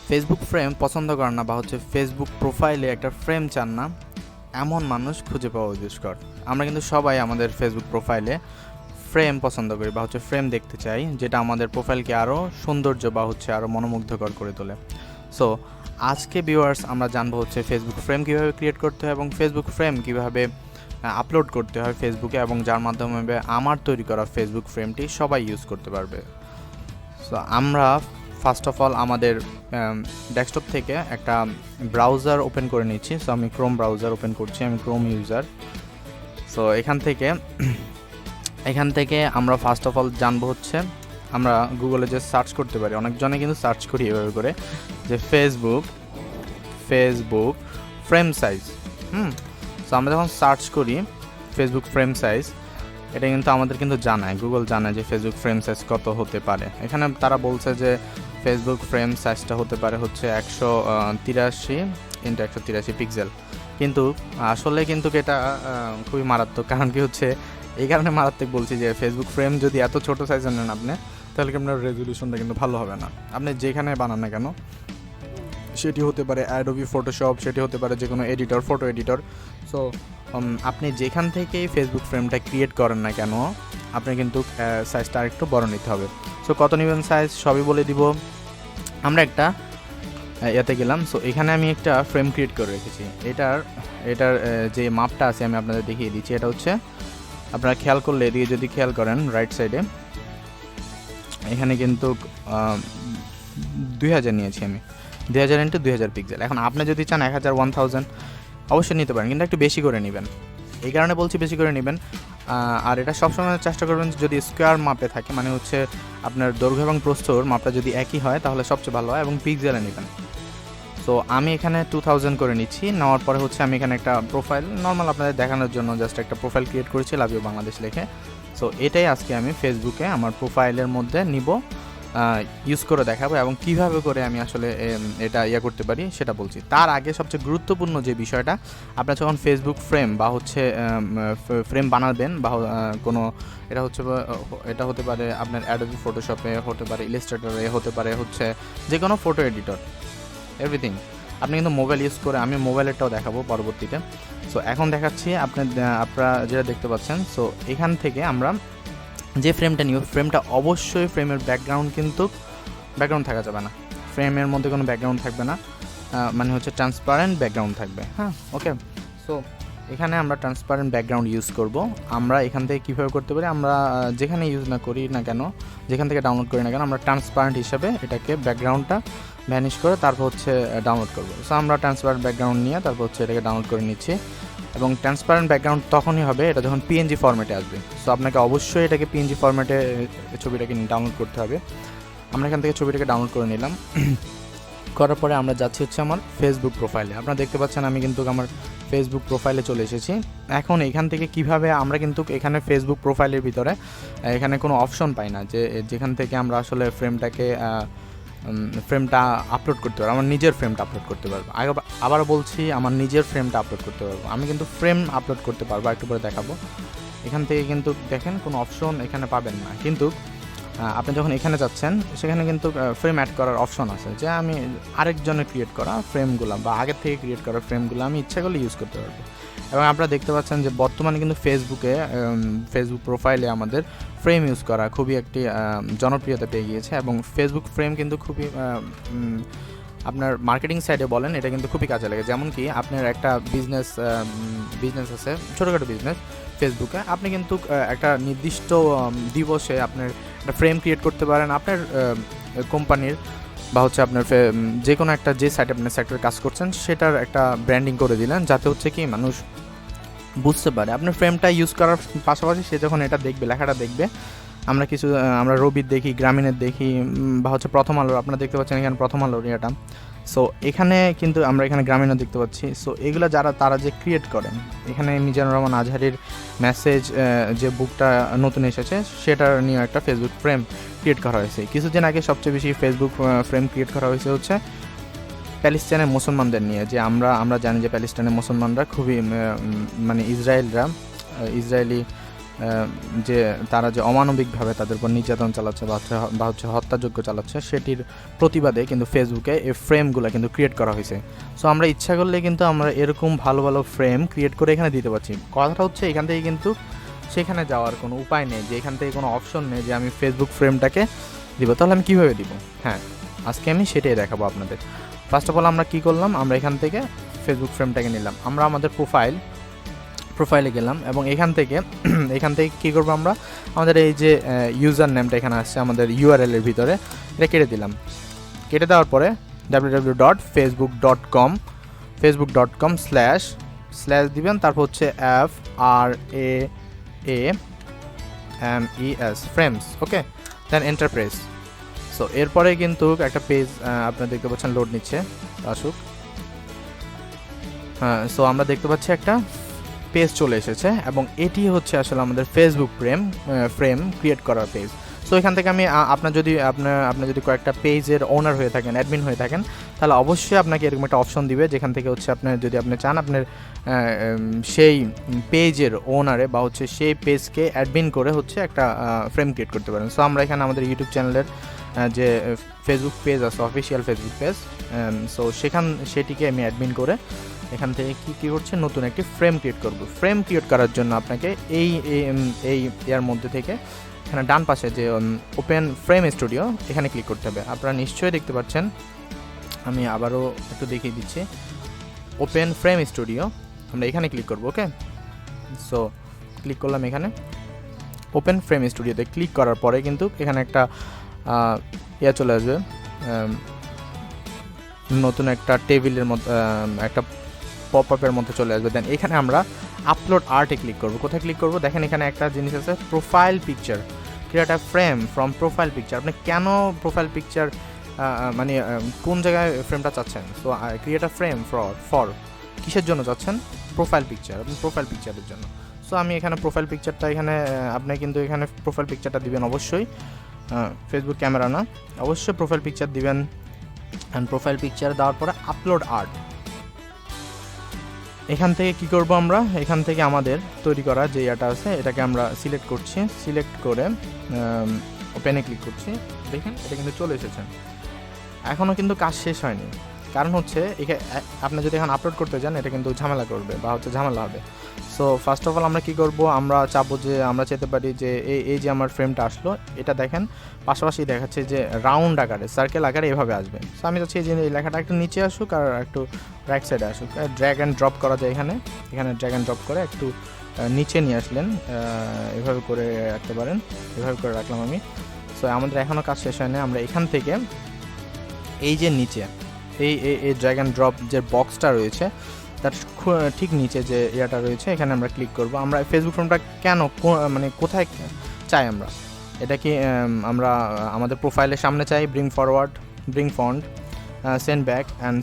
Facebook frame পছন্দ করেন না বা হচ্ছে ফেসবুক প্রোফাইলে একটা ফ্রেম চান না, এমন মানুষ খুঁজে পাওয়া দুষ্কর। আমরা কিন্তু সবাই আমাদের ফেসবুক প্রোফাইলে ফ্রেম পছন্দ করি বা হচ্ছে ফ্রেম দেখতে চাই, যেটা আমাদের প্রোফাইলকে আরও সৌন্দর্য বা হচ্ছে আরও মনোমুগ্ধকর করে তোলে। সো আজকে ভিউয়ার্স আমরা জানবো হচ্ছে ফেসবুক ফ্রেম কীভাবে ক্রিয়েট করতে হয় এবং ফেসবুক ফ্রেম কীভাবে আপলোড করতে হয় ফেসবুকে, এবং যার মাধ্যমে আমার তৈরি করা ফেসবুক ফ্রেমটি সবাই ইউজ করতে পারবে। সো আমরা ফার্স্ট অফ অল আমাদের ডেস্কটপ থেকে একটা ব্রাউজার ওপেন করে নিচ্ছি। সো আমি ক্রোম ব্রাউজার ওপেন করছি, আমি ক্রোম ইউজার। সো এখান থেকে আমরা ফার্স্ট অফ অল জানবো হচ্ছে আমরা গুগলে যে সার্চ করতে পারি, অনেকজনে কিন্তু সার্চ করি এভাবে করে যে ফেসবুক ফ্রেম সাইজ। সো আমরা যখন সার্চ করি ফেসবুক ফ্রেম সাইজ, এটা কিন্তু আমাদের কিন্তু জানায়, গুগল জানায় যে ফেসবুক ফ্রেম সাইজ কত হতে পারে। এখানে তারা বলছে যে ফেসবুক ফ্রেম সাইজটা হতে পারে হচ্ছে 183x183 পিক্সেল, কিন্তু আসলে কিন্তু এটা খুবই মারাত্মক। কারণ কি হচ্ছে, এই কারণে মারাত্মক বলছি যে ফেসবুক ফ্রেম যদি এত ছোটো সাইজের নেন আপনি, তাহলে কি আপনার রেজলিউশনটা কিন্তু ভালো হবে না। আপনি যেখানে বানান না কেন, সেটি হতে পারে অ্যাডোবি ফটোশপ, সেটি হতে পারে যে কোনো এডিটর, ফটো এডিটর। সো আপনি যেখান থেকেই ফেসবুক ফ্রেমটা ক্রিয়েট করেন না কেন, আপনি কিন্তু সাইজটা আরেকটু বড় নিতে হবে। সো কত নেবেন সাইজ সবই বলে দিব। আমরা একটা ইয়াতে গেলাম। সো এখানে আমি একটা ফ্রেম ক্রিয়েট করে রেখেছি। এটার যে মাপটা আছে আমি আপনাদের দেখিয়ে দিচ্ছি। এটা হচ্ছে, আপনারা খেয়াল করলে এদিকে যদি খেয়াল করেন রাইট সাইডে, এখানে কিন্তু 2000 নিয়েছি আমি, 2000x2000 পিক্সেল। এখন আপনি যদি চান 1000 অবশ্যই নিতে পারেন, কিন্তু একটু বেশি করে নেবেন। এই কারণে বলছি বেশি করে নেবেন। আর এটা সবসময় চেষ্টা করবেন যদি স্কোয়ার মাপে থাকে, মানে হচ্ছে আপনার দৈর্ঘ্য এবং প্রস্থর মাপটা যদি একই হয় তাহলে সবচেয়ে ভালো হয়, এবং পিক্সেলে নেবেন। সো আমি এখানে 2000 করে নিচ্ছি। নেওয়ার পরে হচ্ছে আমি এখানে একটা প্রোফাইল নর্মাল আপনাদের দেখানোর জন্য জাস্ট একটা প্রোফাইল ক্রিয়েট করেছি, লাভ ইউ বাংলাদেশ লিখে। সো এটাই আজকে আমি ফেসবুকে আমার প্রোফাইলের মধ্যে নিব, ইউজ করে দেখাবো, এবং কিভাবে করে আমি আসলে এটা করতে পারি সেটা বলছি। তার আগে সবচেয়ে গুরুত্বপূর্ণ যে বিষয়টা, আপনার যখন ফেসবুক ফ্রেম বা হচ্ছে ফ্রেম বানাবেন বা কোনো, এটা হতে পারে আপনার অ্যাডোবি ফটোশপে, হতে পারে ইলাস্ট্রেটরে, হতে পারে হচ্ছে যে কোনো ফটো এডিটর, এভরিথিং আপনি কিন্তু মোবাইল ইউজ করে, আমি মোবাইলেরটাও দেখাবো পরবর্তীতে। সো এখন দেখাচ্ছি আপনারা যেটা দেখতে পাচ্ছেন। সো এখান থেকে আমরা যে ফ্রেমটা নিব, ফ্রেমটা অবশ্যই ফ্রেমের ব্যাকগ্রাউন্ড থাকা যাবে না, ফ্রেমের মধ্যে কোনো ব্যাকগ্রাউন্ড থাকবে না, মানে হচ্ছে ট্রান্সপারেন্ট ব্যাকগ্রাউন্ড থাকবে। হ্যাঁ, ওকে। সো এখানে আমরা ট্রান্সপারেন্ট ব্যাকগ্রাউন্ড ইউজ করব। আমরা এখান থেকে কীভাবে করতে পারি, আমরা যেখানে ইউজ না করি না কেন, যেখান থেকে ডাউনলোড করি না কেন, আমরা ট্রান্সপারেন্ট হিসাবে এটাকে ব্যাকগ্রাউন্ডটা ভ্যানিশ করে তারপর হচ্ছে ডাউনলোড করব। সো আমরা ট্রান্সপারেন্ট ব্যাকগ্রাউন্ড নিয়ে তারপর হচ্ছে এটাকে ডাউনলোড করে নিচ্ছি, এবং ট্রান্সপারেন্ট ব্যাকগ্রাউন্ড তখনই হবে এটা যখন পিএনজি ফরম্যাটে আসবে। সো আপনাকে অবশ্যই এটাকে পিএনজি ফরম্যাটে ছবিটাকে ডাউনলোড করতে হবে। আমরা এখান থেকে ছবিটাকে ডাউনলোড করে নিলাম। করার পরে আমরা যাচ্ছি হচ্ছে আমার ফেসবুক প্রোফাইলে। আপনারা দেখতে পাচ্ছেন আমি কিন্তু আমার ফেসবুক প্রোফাইলে চলে এসেছি। এখন এখান থেকে কিভাবে আমরা কিন্তু এখানে ফেসবুক প্রোফাইলের ভিতরে এখানে কোনো অপশন পাই না যে যেখান থেকে আমরা আসলে ফ্রেমটা আপলোড করতে পারবো, আমার নিজের ফ্রেমটা আপলোড করতে পারবো। আবার বলছি, আমার নিজের ফ্রেমটা আপলোড করতে পারবো। আমি কিন্তু ফ্রেম আপলোড করতে পারবো, একটু পরে দেখাবো। এখান থেকে কিন্তু দেখেন কোনো অপশন এখানে পাবেন না, কিন্তু আপনি যখন এখানে যাচ্ছেন সেখানে কিন্তু ফ্রেম অ্যাড করার অপশন আছে, যে আমি আরেকজনের ক্রিয়েট করা ফ্রেমগুলো বা আগের থেকে ক্রিয়েট করা ফ্রেমগুলো আমি ইচ্ছা করলে ইউজ করতে পারবো। এবং আপনারা দেখতে পাচ্ছেন যে বর্তমানে কিন্তু ফেসবুক প্রোফাইলে আমাদের ফ্রেম ইউজ করা খুবই একটি জনপ্রিয়তা পেয়ে গিয়েছে, এবং ফেসবুক ফ্রেম কিন্তু খুবই আপনার মার্কেটিং সাইডে বলেন এটা কিন্তু খুবই কাজে লাগে। যেমন কি আপনার একটা বিজনেস আছে, ছোটোখাটো বিজনেস, ফেসবুকে আপনি কিন্তু একটা নির্দিষ্ট দিবসে আপনার একটা ফ্রেম ক্রিয়েট করতে পারেন আপনার কোম্পানির, বা হচ্ছে আপনার যে কোনো একটা যে সাইটে আপনার সেক্টরে কাজ করছেন সেটার একটা ব্র্যান্ডিং করে দিলেন, যাতে হচ্ছে কি মানুষ বুঝতে পারে আপনার ফ্রেমটা ইউজ করার পাশাপাশি সে যখন এটা দেখবে, লেখাটা দেখবে। আমরা রবির দেখি, গ্রামীণের দেখি, বা হচ্ছে প্রথম আলোর, আপনারা দেখতে পাচ্ছেন এখানে প্রথম আলোর এটা। সো এখানে কিন্তু আমরা এখানে গ্রামীণও দেখতে পাচ্ছি। সো এগুলো তারা যে ক্রিয়েট করেন, এখানে মিজানুর রহমান আজহারির মেসেজ যে বুকটা নতুন এসেছে সেটার নিয়ে একটা ফেসবুক ফ্রেম ক্রিয়েট করা হয়েছে। কিছুদিন আগে সবচেয়ে বেশি ফেসবুক ফ্রেম ক্রিয়েট করা হয়েছে হচ্ছে প্যালেস্টাইনের মুসলমানদের নিয়ে, যে আমরা জানি যে প্যালেস্টাইনের মুসলমানরা খুবই মানে ইসরায়েলি যে তারা যে অমানবিকভাবে তাদের উপর নির্যাতন চালাচ্ছে বা হচ্ছে হত্যাযজ্ঞ চালাচ্ছে, সেটির প্রতিবাদে কিন্তু ফেসবুকে এই ফ্রেমগুলো কিন্তু ক্রিয়েট করা হয়েছে। সো আমরা ইচ্ছা করলে কিন্তু আমরা এরকম ভালো ভালো ফ্রেম ক্রিয়েট করে এখানে দিতে পারছি। কথাটা হচ্ছে এখান থেকে কিন্তু সেখানে যাওয়ার কোনো উপায় নেই, যে এখান থেকে কোনো অপশন নেই যে আমি ফেসবুক ফ্রেমটাকে দিব। তাহলে আমি কীভাবে দিব? হ্যাঁ, আজকে আমি সেটাই দেখাবো আপনাদের। ফার্স্ট অফ অল আমরা কী করলাম, আমরা এখান থেকে ফেসবুক ফ্রেমটাকে নিলাম, আমরা আমাদের প্রোফাইলে গেলাম এবং এখান থেকে কী করবো, আমরা আমাদের এই যে ইউজার নেমটা এখানে আসছে আমাদের ইউআরএল এর ভিতরে, এটা কেটে দিলাম। কেটে দেওয়ার পরে www.facebook.com / দিবেন, তারপর হচ্ছে FRAMES ফ্রেমস, ওকে, দেন এন্টার প্রেস। সো এরপরে কিন্তু একটা পেজ আপনারা দেখতে পাচ্ছেন লোড নিচ্ছে, আসুক। হ্যাঁ, সো আমরা দেখতে পাচ্ছি একটা পেজ চলে এসেছে এবং এটি হচ্ছে আসলে আমাদের ফেসবুক ফ্রেম ক্রিয়েট করার পেজ। সো এখান থেকে আমি আপনার যদি কয়েকটা পেজের ওনার হয়ে থাকেন, অ্যাডমিন হয়ে থাকেন, তাহলে অবশ্যই আপনাকে এরকম একটা অপশন দিবে যেখান থেকে হচ্ছে যদি আপনি চান আপনার সেই পেজের ওনারে বা হচ্ছে সেই পেজকে অ্যাডমিন করে হচ্ছে একটা ফ্রেম ক্রিয়েট করতে পারেন। সো আমরা এখানে আমাদের ইউটিউব চ্যানেলের যে ফেসবুক পেজ আছে, অফিসিয়াল ফেসবুক পেজ, সো সেটিকে আমি অ্যাডমিন করে এখান থেকে কী করছে, নতুন একটি ফ্রেম ক্রিয়েট করব। ফ্রেম ক্রিয়েট করার জন্য আপনাকে এই ইয়ার মধ্যে থেকে এখানে ডান পাশে যে ওপেন ফ্রেম স্টুডিও, এখানে ক্লিক করতে হবে। আপনারা নিশ্চয়ই দেখতে পাচ্ছেন, আমি আবারও একটু দেখিয়ে দিচ্ছি। ওপেন ফ্রেম স্টুডিও, আমরা এখানে ক্লিক করব, ওকে। সো ক্লিক করলাম এখানে ওপেন ফ্রেম স্টুডিওতে। ক্লিক করার পরে কিন্তু এখানে একটা ইয়া চলে আসবে, নতুন একটা টেবিলের মতো একটা পপ আপের মধ্যে চলে আসবে। দেন এখানে আমরা আপলোড আর্টে ক্লিক করব। কোথায় ক্লিক করব? দেখেন এখানে একটা জিনিস আছে, profile picture, create a frame from profile picture. আপনি কেন প্রোফাইল পিকচার, মানে কোন জায়গায় ফ্রেমটা চাচ্ছেন? So create a frame for কিসের জন্য চাচ্ছেন? প্রোফাইল পিকচার, আপনি প্রোফাইল পিকচারের জন্য। সো আমি এখানে প্রোফাইল পিকচারটা আপনি কিন্তু এখানে প্রোফাইল পিকচারটা দিবেন অবশ্যই, ফেসবুক ক্যামেরা না, অবশ্যই প্রোফাইল পিকচার দিবেন। অ্যান্ড প্রোফাইল পিকচার দেওয়ার পরে আপলোড আর্ট, এখান থেকে কি করব, আমরা এখান থেকে আমাদের তৈরি করা যে ইয়াটা আছে এটাকে আমরা সিলেক্ট করছি। সিলেক্ট করে ওপেনে ক্লিক করছি। দেখেন এটা কিন্তু চলে এসেছে। এখনও কিন্তু কাজ শেষ হয়নি, কারণ হচ্ছে আপনি যদি এখন আপলোড করতে যান এটা কিন্তু ঝামেলা করবে বা হচ্ছে ঝামেলা হবে। সো ফার্স্ট অফ অল আমরা কী করব, আমরা চাইতে পারি যে এই যে আমার ফ্রেমটা আসলো, এটা দেখেন পাশাপাশি দেখাচ্ছে যে রাউন্ড আকারে, সার্কেল আকারে এভাবে আসবে। সো আমি চাচ্ছি যে এই লেখাটা একটু নিচে আসুক আর একটু রাইট সাইডে আসুক। ড্র্যাগ অ্যান্ড ড্রপ করা যায়, এখানে ড্র্যাগ অ্যান্ড ড্রপ করে একটু নিচে নিয়ে আসলেন, এভাবে করে রাখতে পারেন, এভাবে করে রাখলাম আমি। সো আমাদের এখনও কাজ শেষ হয় না। আমরা এখান থেকে এই যে নিচে এই ড্র্যাগ অ্যান্ড ড্রপ যে বক্সটা রয়েছে তার ঠিক নিচে যে ইয়াটা রয়েছে এখানে আমরা ক্লিক করব। আমরা ফেসবুক ফ্রেমটা মানে কোথায় চাই আমরা? এটা কি আমরা আমাদের প্রোফাইলের সামনে চাই, bring forward, bring front, send back and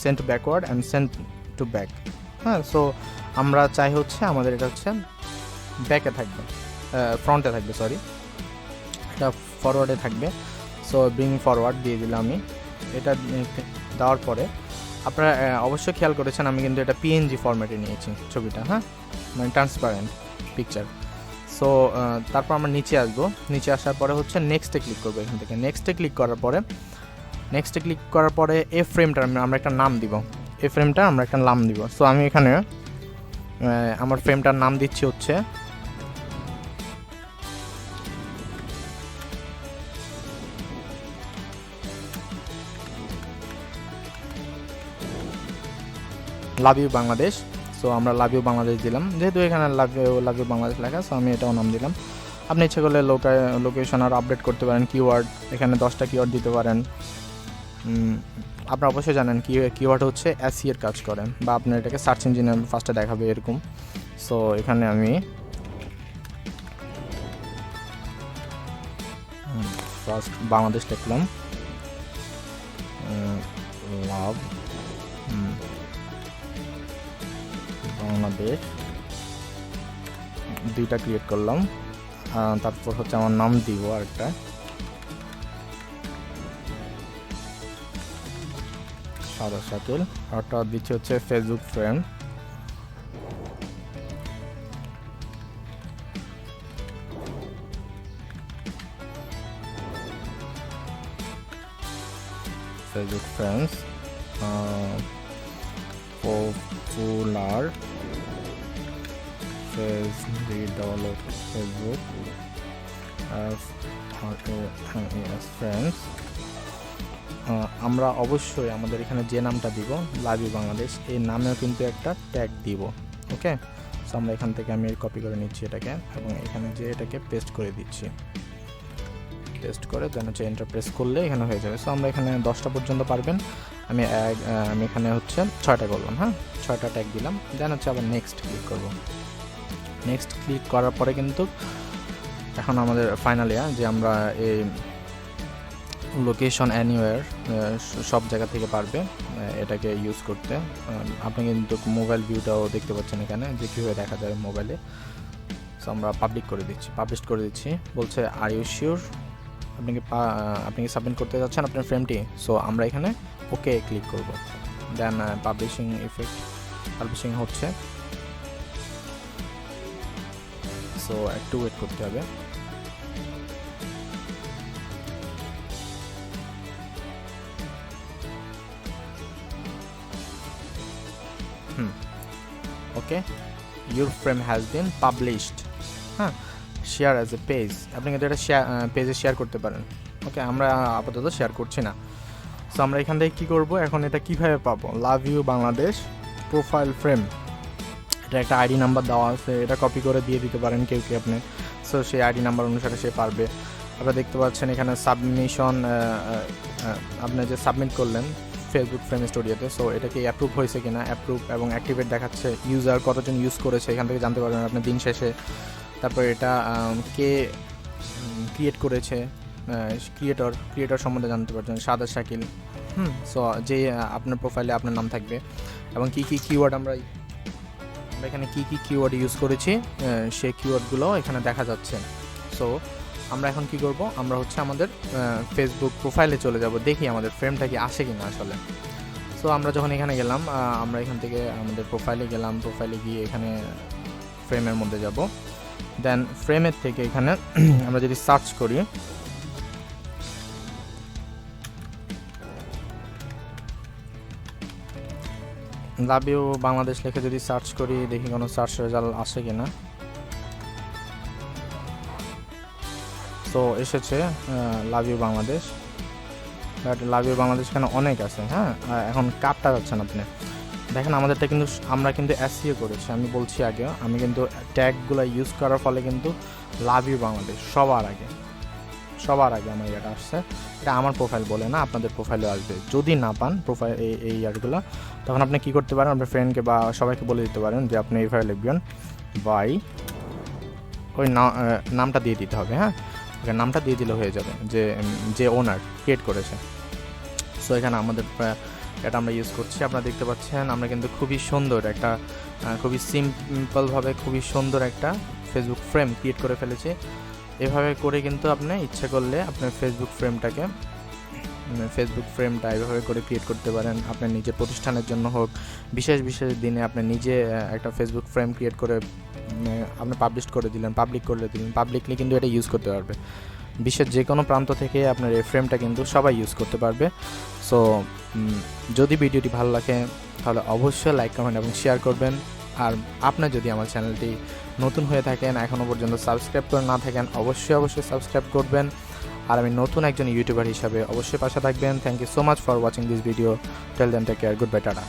send to backward and send to back. হ্যাঁ, সো আমরা চাই হচ্ছে আমাদের এটা হচ্ছে ব্যাকে থাকবে, ফ্রন্টে থাকবে, সরি, এটা ফরওয়ার্ডে থাকবে। সো ব্রিং ফরওয়ার্ড দিয়ে দিলাম আমি। এটা দেওয়ার পরে আপনারা অবশ্যই খেয়াল করেছেন আমি কিন্তু এটা পিএনজি ফরম্যাটে নিয়েছি ছবিটা, হ্যাঁ, মানে ট্রান্সপারেন্ট পিকচার। সো তারপর আমরা নিচে আসবো। নিচে আসার পরে হচ্ছে নেক্সটে ক্লিক করবো। এখান থেকে নেক্সটে ক্লিক করার পরে এই ফ্রেমটার আমরা একটা নাম দিব। সো আমি এখানে আমার ফ্রেমটার নাম দিচ্ছি হচ্ছে লাভ ইউ বাংলাদেশ। সো আমরা লাভ ইউ বাংলাদেশ দিলাম, যেহেতু এখানে লাভ ইউ বাংলাদেশ লেখা, সো আমি এটাও নাম দিলাম। আপনি ইচ্ছে করলে লোকেশন আর আপডেট করতে পারেন, কিওয়ার্ড এখানে 10টা কিওয়ার্ড দিতে পারেন। আপনারা অবশ্যই জানেন কিওয়ার্ড হচ্ছে এসই এর কাজ করে, বা আপনার এটাকে সার্চ ইঞ্জিনে ফার্স্টে দেখাবে এরকম। সো এখানে আমি ফার্স্ট বাংলাদেশ লিখলাম, লাভ বাংলাদেশ, 2টা ক্রিয়েট করলাম। তারপর হচ্ছে আমার নাম দিব আরেকটা, সাদা শাকিল, আরটা দিচ্ছি হচ্ছে Facebook friend. Facebook friends popular Facebook friends. আমরা অবশ্যই আমাদের এখানে যে নামটা দিব লাভ ইউ বাংলাদেশ, এই নামেও কিন্তু একটা ট্যাগ দিব। ওকে, সো আমরা এখান থেকে আমি কপি করে নিচ্ছি এটাকে এবং এখানে যে এটাকে পেস্ট করে দিচ্ছি, পেস্ট করে দেন হচ্ছে এন্টার প্রেস করলে এখানে হয়ে যাবে। সো আমরা এখানে 10টা পর্যন্ত পারবেন, আমি এখানে হচ্ছে 6টা করলাম। হ্যাঁ, 6টা ট্যাগ দিলাম, দেন হচ্ছে আবার নেক্সট ক্লিক করব। নেক্সট ক্লিক করার পরে কিন্তু এখন আমাদের ফাইনালি যে আমরা এই লোকেশন অ্যানিওয়ার সব জায়গা থেকে পারবে এটাকে ইউজ করতে। আপনি কিন্তু মোবাইল ভিউটাও দেখতে পাচ্ছেন এখানে যে কীভাবে দেখা যায় মোবাইলে। সো আমরা পাবলিশ করে দিচ্ছি। বলছে আর ইউ শিওর, আপনি কি সাবমিট করতে যাচ্ছেন আপনার ফ্রেমটি। সো আমরা এখানে ওকে ক্লিক করব, দেন পাবলিশিং হচ্ছে। সো একটু ওয়েট করতে হবে। Okay, your frame has been published. হ্যাঁ, শেয়ার অ্যাজ এ পেজ, আপনি কিন্তু এটা পেজে শেয়ার করতে পারেন। ওকে, আমরা আপাতত শেয়ার করছি না। সো আমরা এখান থেকে কী করবো, এখন এটা কীভাবে পাবো, love you Bangladesh profile frame, এটা একটা আইডি নাম্বার দেওয়া আছে, এটা কপি করে দিয়ে দিতে পারেন কেউ আপনি। সো সেই আইডি নাম্বার অনুসারে সে পারবে। আপনারা দেখতে পাচ্ছেন এখানে সাবমিশন, আপনি যে সাবমিট করলেন ফেসবুক ফ্রেম স্টুডিওতে, সো এটা কি অ্যাপ্রুভ হয়েছে কিনা, অ্যাপ্রুভ এবং অ্যাক্টিভেট দেখাচ্ছে। ইউজার কতজন ইউজ করেছে এখান থেকে জানতে পারবেন আপনি দিন শেষে। তারপর এটা কে ক্রিয়েট করেছে, ক্রিয়েটর সম্বন্ধে জানতে পারছেন, সাদা শাকিল। সো যে আপনার প্রোফাইলে আপনার নাম থাকবে এবং কী কিওয়ার্ড আমরা এখানে কী কিওয়ার্ড ইউজ করেছি সেই কিওয়ার্ডগুলো এখানে দেখা যাচ্ছে। সো আমরা এখন কি করব, আমরা হচ্ছে আমাদের ফেসবুক প্রোফাইলে চলে যাব, দেখি আমাদের ফ্রেমটা কি আসে কিনা আসলে। সো আমরা যখন এখানে গেলাম, আমরা এখান থেকে আমাদের প্রোফাইলে গেলাম, প্রোফাইলে গিয়ে এখানে ফ্রেমের মধ্যে যাব। দেন ফ্রেমের থেকে এখানে আমরা যদি সার্চ করি, লাভ ইউ বাংলাদেশ লিখে যদি সার্চ করি, দেখি কোনো সার্চ রেজাল্ট আসে কিনা। তো এসেছে love you Bangladesh, but love you Bangladesh কেন অনেক আছে। হ্যাঁ, এখন কাটটা যাচ্ছেন আপনি দেখেন আমাদেরটা কিন্তু আমরা কিন্তু এসইও করেছি। আমি বলছি আগে, আমি কিন্তু ট্যাগগুলো ইউজ করার ফলে কিন্তু লাভ ইউ বাংলাদেশ সবার আগে আমার এটা আসছে। এটা আমার প্রোফাইল বলে না, আপনাদের প্রোফাইলে আসবে। যদি না পান প্রোফাইল এই ইয়ারগুলো, তখন আপনি কী করতে পারেন, আপনার ফ্রেন্ডকে বা সবাইকে বলে দিতে পারেন যে আপনি এইভাবে লিখবেন বাই, ওই নামটা দিয়ে দিতে হবে। হ্যাঁ, ওকে নামটা দিয়ে দিলে হয়ে যাবে, যে ওনার ক্রিয়েট করেছে। সো এখানে আমাদের এটা আমরা ইউজ করছি। আপনারা দেখতে পাচ্ছেন আমরা কিন্তু খুবই সুন্দর একটা, খুবই সিম্পলভাবে খুবই সুন্দর একটা ফেসবুক ফ্রেম ক্রিয়েট করে ফেলেছি। এভাবে করে কিন্তু আপনি ইচ্ছা করলে আপনার ফেসবুক ফ্রেমটা এভাবে করে ক্রিয়েট করতে পারেন। আপনার নিজের প্রতিষ্ঠানের জন্য হোক, বিশেষ দিনে আপনি নিজে একটা ফেসবুক ফ্রেম ক্রিয়েট করে আপনি পাবলিক করে দিলেন, পাবলিকলি কিন্তু এটা ইউজ করতে পারবে। বিশ্বের যে কোনো প্রান্ত থেকে আপনার এই ফ্রেমটা কিন্তু সবাই ইউজ করতে পারবে। সো যদি ভিডিওটি ভালো লাগে তাহলে অবশ্যই লাইক, কমেন্ট এবং শেয়ার করবেন। আর আপনার যদি আমার চ্যানেলটি নতুন হয়ে থাকেন, এখনও পর্যন্ত সাবস্ক্রাইব করে না থাকেন, অবশ্যই সাবস্ক্রাইব করবেন। আর আমি নতুন একজন ইউটিউবার হিসাবে অবশ্যই পাশে থাকবেন। Thank you so much for watching this video. Tell then take care, good bye, tata.